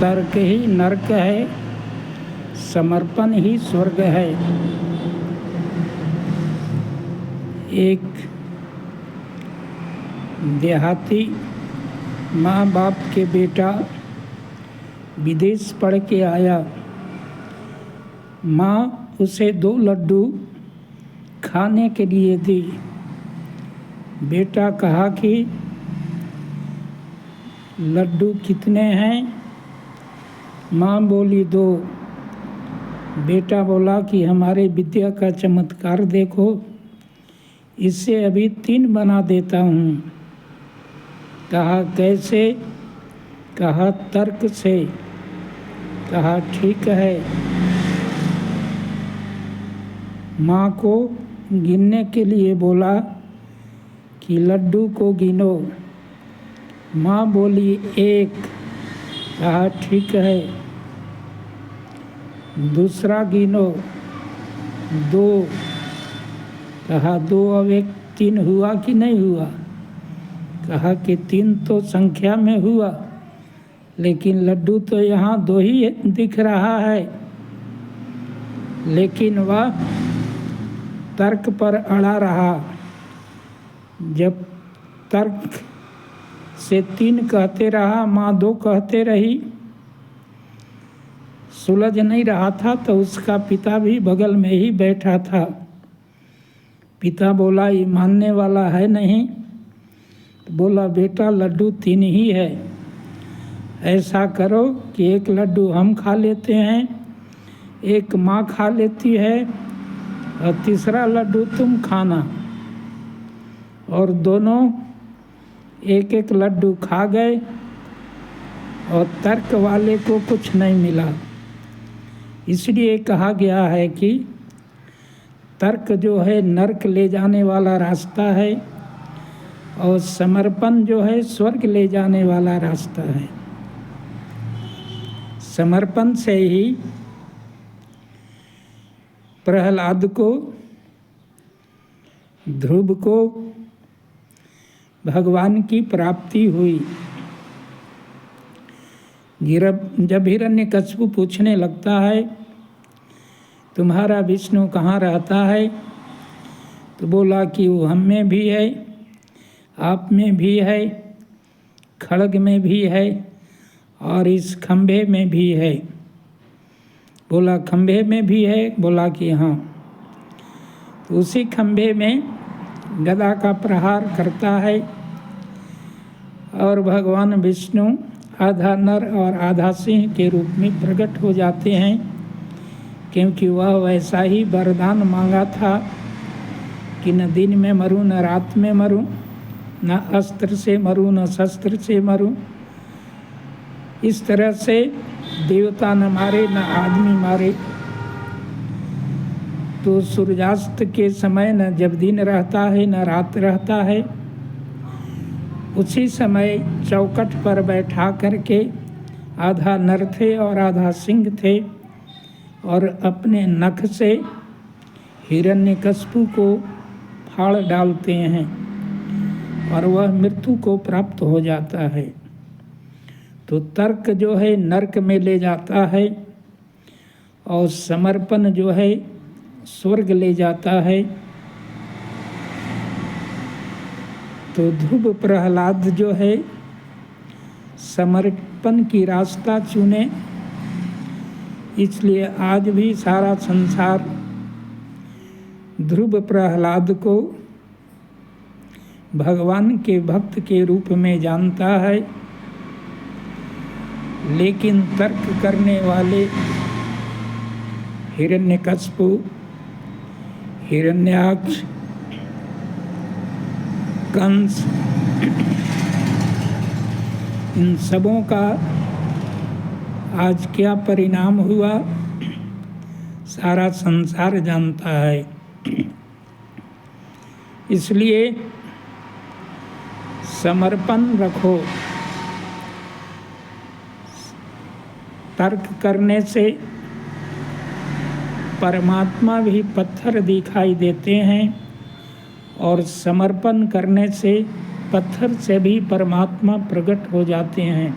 तर्क ही नरक है, समर्पण ही स्वर्ग है। एक देहाती माँ बाप के बेटा विदेश पढ़ के आया। माँ उसे 2 लड्डू खाने के लिए दी। बेटा कहा कि लड्डू कितने हैं? माँ बोली 2। बेटा बोला कि हमारे विद्या का चमत्कार देखो, इससे अभी 3 बना देता हूँ। कहा कैसे? कहा तर्क से। कहा ठीक है। माँ को गिनने के लिए बोला कि लड्डू को गिनो। माँ बोली 1। कहा ठीक है। दूसरा गिनो 2। कहा 2 अब 1 3 हुआ कि नहीं हुआ? कहा कि 3 तो संख्या में हुआ, लेकिन लड्डू तो यहाँ 2 ही दिख रहा है। लेकिन वह तर्क पर अड़ा रहा। जब तर्क से 3 कहते रहा, माँ 2 कहते रही, सुलझ नहीं रहा था, तो उसका पिता भी बगल में ही बैठा था। पिता बोला ये मानने वाला है नहीं? तो बोला बेटा लड्डू 3 ही है। ऐसा करो कि 1 लड्डू हम खा लेते हैं, 1 माँ खा लेती है, और तीसरा लड्डू तुम खाना। और दोनों 1-1 लड्डू खा गए, और तर्क वाले को कुछ नहीं मिला। इसलिए कहा गया है कि तर्क जो है नरक ले जाने वाला रास्ता है, और समर्पण जो है स्वर्ग ले जाने वाला रास्ता है। समर्पण से ही प्रहलाद को, ध्रुव को भगवान की प्राप्ति हुई। जब हिरण्यकश्यप पूछने लगता है तुम्हारा विष्णु कहाँ रहता है, तो बोला कि वो हम में भी है, आप में भी है, खड्ग में भी है, और इस खंभे में भी है। बोला खंभे में भी है? बोला कि हाँ। तो उसी खंभे में गदा का प्रहार करता है, और भगवान विष्णु आधा नर और आधा सिंह के रूप में प्रकट हो जाते हैं, क्योंकि वह वैसा ही वरदान मांगा था कि न दिन में मरूं न रात में मरूं, न अस्त्र से मरूं न शस्त्र से मरूं। इस तरह से देवता न मारे न आदमी मारे। तो सूर्यास्त के समय न जब दिन रहता है न रात रहता है, उसी समय चौखट पर बैठा करके आधा नर थे और आधा सिंह थे, और अपने नख से हिरण्यकश्यप को फाड़ डालते हैं, और वह मृत्यु को प्राप्त हो जाता है। तो तर्क जो है नरक में ले जाता है, और समर्पण जो है स्वर्ग ले जाता है। तो ध्रुव प्रहलाद जो है समर्पण की रास्ता चुने, इसलिए आज भी सारा संसार ध्रुव प्रहलाद को भगवान के भक्त के रूप में जानता है। लेकिन तर्क करने वाले हिरण्यकश्यप, हिरण्याक्ष, कंस, इन सबों का आज क्या परिणाम हुआ सारा संसार जानता है। इसलिए समर्पण रखो। तर्क करने से परमात्मा भी पत्थर दिखाई देते हैं, और समर्पण करने से पत्थर से भी परमात्मा प्रकट हो जाते हैं।